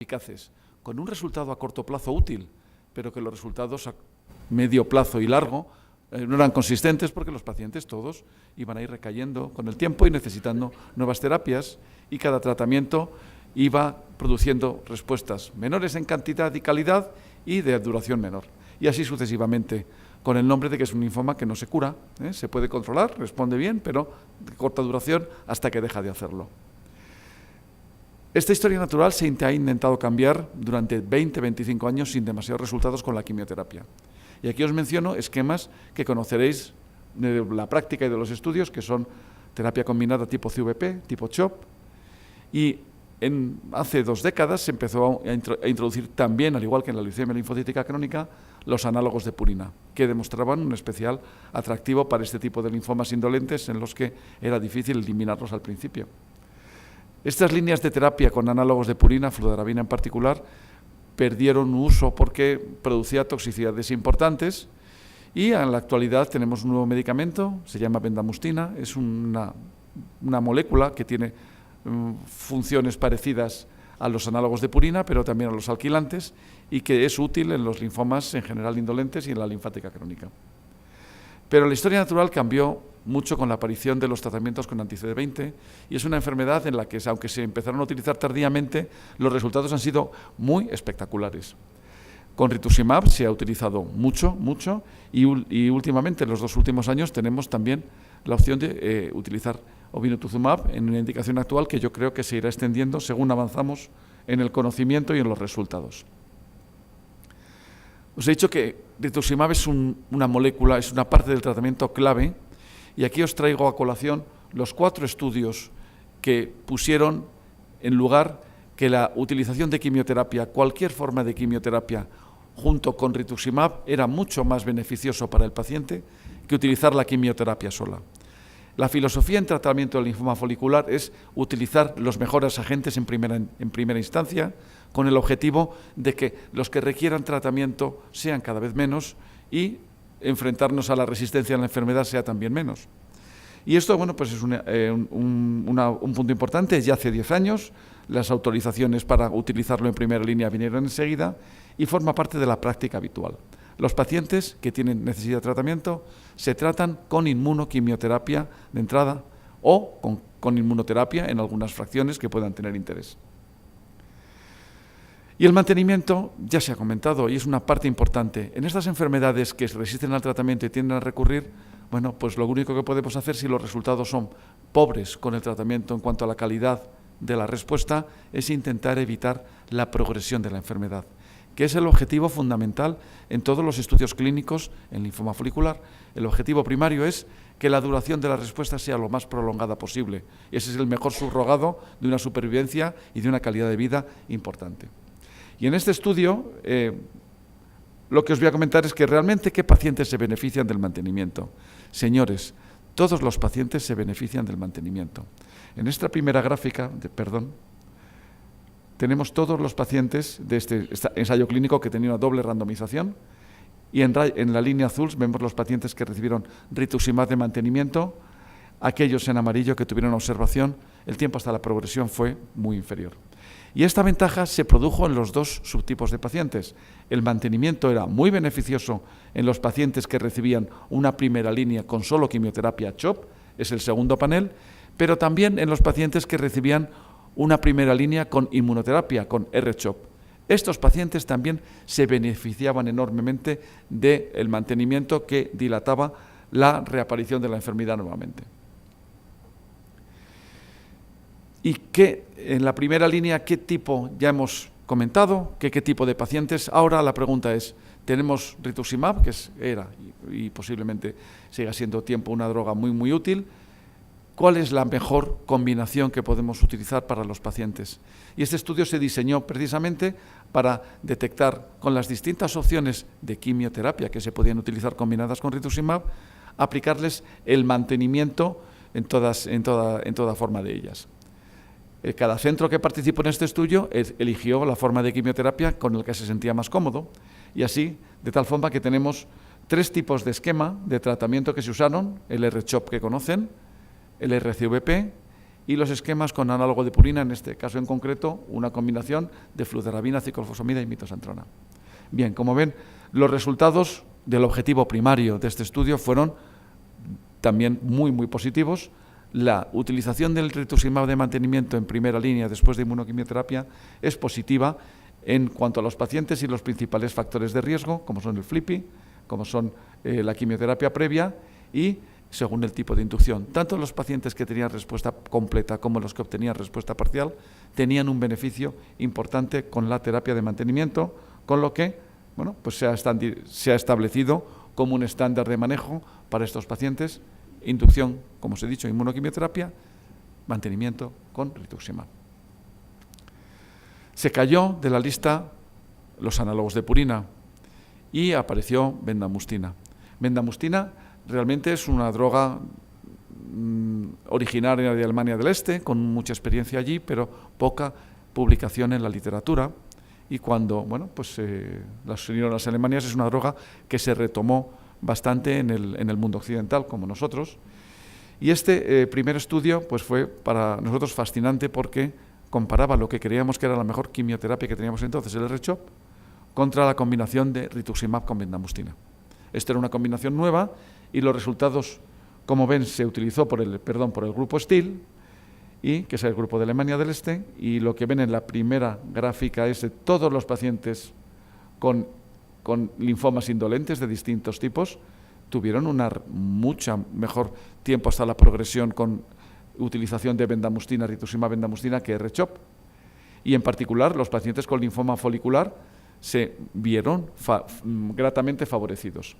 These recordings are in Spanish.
eficaces, con un resultado a corto plazo útil, pero que los resultados a medio plazo y largo no eran consistentes porque los pacientes todos iban a ir recayendo con el tiempo y necesitando nuevas terapias, y cada tratamiento iba produciendo respuestas menores en cantidad y calidad y de duración menor. Y así sucesivamente, con el nombre de que es un linfoma que no se cura, se puede controlar, responde bien, pero de corta duración hasta que deja de hacerlo. Esta historia natural se ha intentado cambiar durante 20-25 años sin demasiados resultados con la quimioterapia. Y aquí os menciono esquemas que conoceréis de la práctica y de los estudios, que son terapia combinada tipo CVP, tipo CHOP, y hace 2 décadas se empezó a introducir también, al igual que en la leucemia linfocítica crónica, los análogos de purina, que demostraban un especial atractivo para este tipo de linfomas indolentes en los que era difícil eliminarlos al principio. Estas líneas de terapia con análogos de purina, fludarabina en particular, perdieron uso porque producía toxicidades importantes, y en la actualidad tenemos un nuevo medicamento, se llama bendamustina, es una molécula que tiene funciones parecidas a los análogos de purina, pero también a los alquilantes, y que es útil en los linfomas en general indolentes y en la linfática crónica. Pero la historia natural cambió mucho con la aparición de los tratamientos con anti-CD20, y es una enfermedad en la que, aunque se empezaron a utilizar tardíamente, los resultados han sido muy espectaculares. Con rituximab se ha utilizado mucho, y últimamente, en los 2 últimos años, tenemos también la opción de utilizar obinutuzumab en una indicación actual que yo creo que se irá extendiendo según avanzamos en el conocimiento y en los resultados. Os he dicho que rituximab es una molécula, es una parte del tratamiento clave, y aquí os traigo a colación los 4 estudios que pusieron en lugar que la utilización de quimioterapia, cualquier forma de quimioterapia, junto con rituximab, era mucho más beneficioso para el paciente que utilizar la quimioterapia sola. La filosofía en tratamiento del linfoma folicular es utilizar los mejores agentes en primera instancia, con el objetivo de que los que requieran tratamiento sean cada vez menos y enfrentarnos a la resistencia a la enfermedad sea también menos. Y esto, bueno, pues es un punto importante. Ya hace 10 años las autorizaciones para utilizarlo en primera línea vinieron enseguida y forma parte de la práctica habitual. Los pacientes que tienen necesidad de tratamiento se tratan con inmunoquimioterapia de entrada o con inmunoterapia en algunas fracciones que puedan tener interés. Y el mantenimiento ya se ha comentado y es una parte importante. En estas enfermedades que se resisten al tratamiento y tienden a recurrir, bueno, pues lo único que podemos hacer si los resultados son pobres con el tratamiento en cuanto a la calidad de la respuesta es intentar evitar la progresión de la enfermedad, que es el objetivo fundamental en todos los estudios clínicos en linfoma folicular. El objetivo primario es que la duración de la respuesta sea lo más prolongada posible. Ese es el mejor subrogado de una supervivencia y de una calidad de vida importante. Y en este estudio, lo que os voy a comentar es que realmente qué pacientes se benefician del mantenimiento. Señores, todos los pacientes se benefician del mantenimiento. En esta primera gráfica, tenemos todos los pacientes de este ensayo clínico que tenía una doble randomización, y en la línea azul vemos los pacientes que recibieron rituximab de mantenimiento. Aquellos en amarillo que tuvieron observación, el tiempo hasta la progresión fue muy inferior. Y esta ventaja se produjo en los 2 subtipos de pacientes. El mantenimiento era muy beneficioso en los pacientes que recibían una primera línea con solo quimioterapia CHOP, es el segundo panel, pero también en los pacientes que recibían una primera línea con inmunoterapia, con R-CHOP. Estos pacientes también se beneficiaban enormemente del mantenimiento que dilataba la reaparición de la enfermedad nuevamente. Y que en la primera línea, ¿qué tipo ya hemos comentado? ¿Qué tipo de pacientes? Ahora la pregunta es, tenemos rituximab, que era y posiblemente siga siendo tiempo una droga muy útil. ¿Cuál es la mejor combinación que podemos utilizar para los pacientes? Y este estudio se diseñó precisamente para detectar con las distintas opciones de quimioterapia que se podían utilizar combinadas con rituximab, aplicarles el mantenimiento en toda forma de ellas. Cada centro que participó en este estudio eligió la forma de quimioterapia con el que se sentía más cómodo, y así, de tal forma que tenemos 3 tipos de esquema de tratamiento que se usaron: el R-CHOP que conocen, el RCVP y los esquemas con análogo de purina, en este caso en concreto, una combinación de fludarabina, ciclofosfamida y mitosantrona. Bien, como ven, los resultados del objetivo primario de este estudio fueron también muy positivos. La utilización del rituximab de mantenimiento en primera línea después de inmunoquimioterapia es positiva en cuanto a los pacientes y los principales factores de riesgo, como son el FLIPI, como son la quimioterapia previa y según el tipo de inducción. Tanto los pacientes que tenían respuesta completa como los que obtenían respuesta parcial tenían un beneficio importante con la terapia de mantenimiento, con lo que bueno, pues se ha establecido como un estándar de manejo para estos pacientes: inducción, como os he dicho, inmunoquimioterapia, mantenimiento con rituximab. Se cayó de la lista los análogos de purina y apareció bendamustina. Bendamustina realmente es una droga originaria de Alemania del Este, con mucha experiencia allí, pero poca publicación en la literatura. Y cuando las unieron las Alemanias, es una droga que se retomó bastante en el mundo occidental, como nosotros. Y este primer estudio pues fue para nosotros fascinante porque comparaba lo que creíamos que era la mejor quimioterapia que teníamos entonces, el R-CHOP, contra la combinación de rituximab con bendamustina. Esta era una combinación nueva y los resultados, como ven, se utilizó por el grupo STIL, que es el grupo de Alemania del Este, y lo que ven en la primera gráfica es de todos los pacientes con linfomas indolentes de distintos tipos, tuvieron mucha mejor tiempo hasta la progresión con utilización de bendamustina, rituximab bendamustina, que R-CHOP. Y en particular, los pacientes con linfoma folicular se vieron gratamente favorecidos.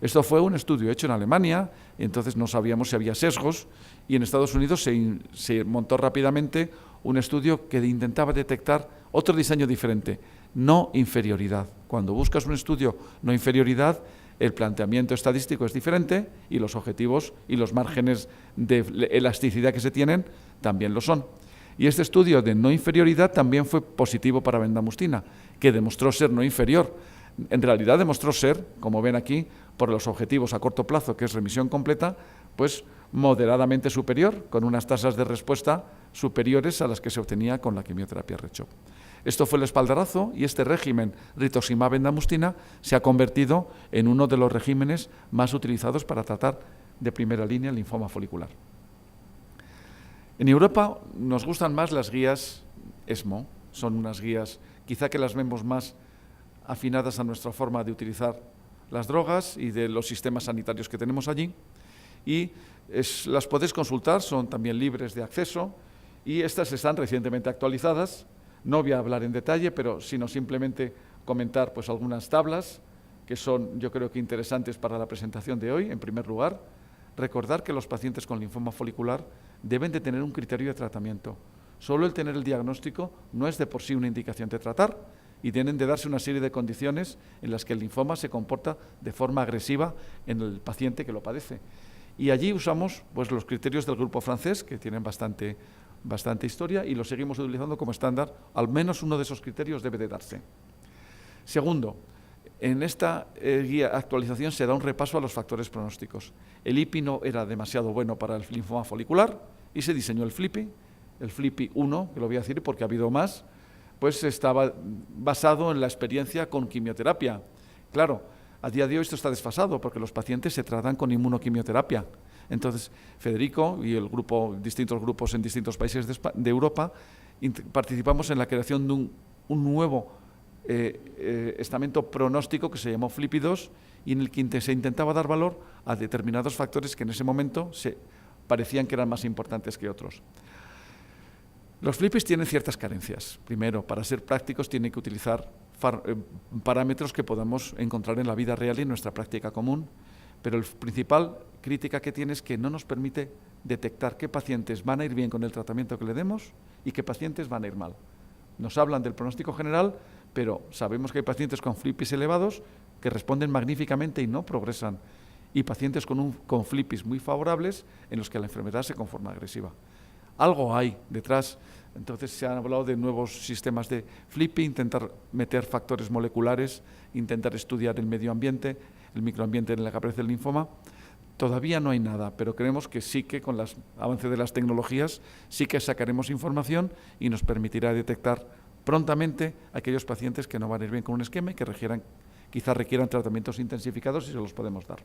Esto fue un estudio hecho en Alemania, y entonces no sabíamos si había sesgos, y en Estados Unidos se montó rápidamente un estudio que intentaba detectar otro diseño diferente, no inferioridad. Cuando buscas un estudio no inferioridad, el planteamiento estadístico es diferente y los objetivos y los márgenes de elasticidad que se tienen también lo son. Y este estudio de no inferioridad también fue positivo para bendamustina, que demostró ser no inferior. En realidad demostró ser, como ven aquí, por los objetivos a corto plazo, que es remisión completa, pues moderadamente superior, con unas tasas de respuesta superiores a las que se obtenía con la quimioterapia R-CHOP. Esto fue el espaldarazo y este régimen rituximab bendamustina se ha convertido en uno de los regímenes más utilizados para tratar de primera línea el linfoma folicular. En Europa nos gustan más las guías ESMO, son unas guías quizá que las vemos más afinadas a nuestra forma de utilizar las drogas y de los sistemas sanitarios que tenemos allí, y las podéis consultar, son también libres de acceso, y estas están recientemente actualizadas. No voy a hablar en detalle, pero sino simplemente comentar pues algunas tablas que son, yo creo que interesantes para la presentación de hoy. En primer lugar, recordar que los pacientes con linfoma folicular deben de tener un criterio de tratamiento. Solo el tener el diagnóstico no es de por sí una indicación de tratar, y tienen de darse una serie de condiciones en las que el linfoma se comporta de forma agresiva en el paciente que lo padece. Y allí usamos pues los criterios del grupo francés, que tienen bastante historia, y lo seguimos utilizando como estándar. Al menos uno de esos criterios debe de darse. Segundo, en esta actualización se da un repaso a los factores pronósticos. El IPI no era demasiado bueno para el linfoma folicular y se diseñó el FLIPI. El FLIPI 1, que lo voy a decir porque ha habido más, pues estaba basado en la experiencia con quimioterapia. Claro, a día de hoy esto está desfasado porque los pacientes se tratan con inmunoquimioterapia. Entonces, Federico y el grupo, distintos grupos en distintos países de Europa, participamos en la creación de un nuevo estamento pronóstico que se llamó FLIPI-2 y en el que se intentaba dar valor a determinados factores que en ese momento parecían que eran más importantes que otros. Los FLIPIs tienen ciertas carencias. Primero, para ser prácticos tienen que utilizar parámetros que podamos encontrar en la vida real y en nuestra práctica común, pero la principal crítica que tiene es que no nos permite detectar qué pacientes van a ir bien con el tratamiento que le demos y qué pacientes van a ir mal. Nos hablan del pronóstico general, pero sabemos que hay pacientes con FLIPIs elevados que responden magníficamente y no progresan, y pacientes con FLIPIs muy favorables en los que la enfermedad se conforma agresiva. Algo hay detrás. Entonces se han hablado de nuevos sistemas de FLIPI, intentar meter factores moleculares, intentar estudiar el medio ambiente, el microambiente en el que aparece el linfoma. Todavía no hay nada, pero creemos que sí que con el avance de las tecnologías sí que sacaremos información y nos permitirá detectar prontamente aquellos pacientes que no van a ir bien con un esquema y que quizás requieran tratamientos intensificados y se los podemos dar.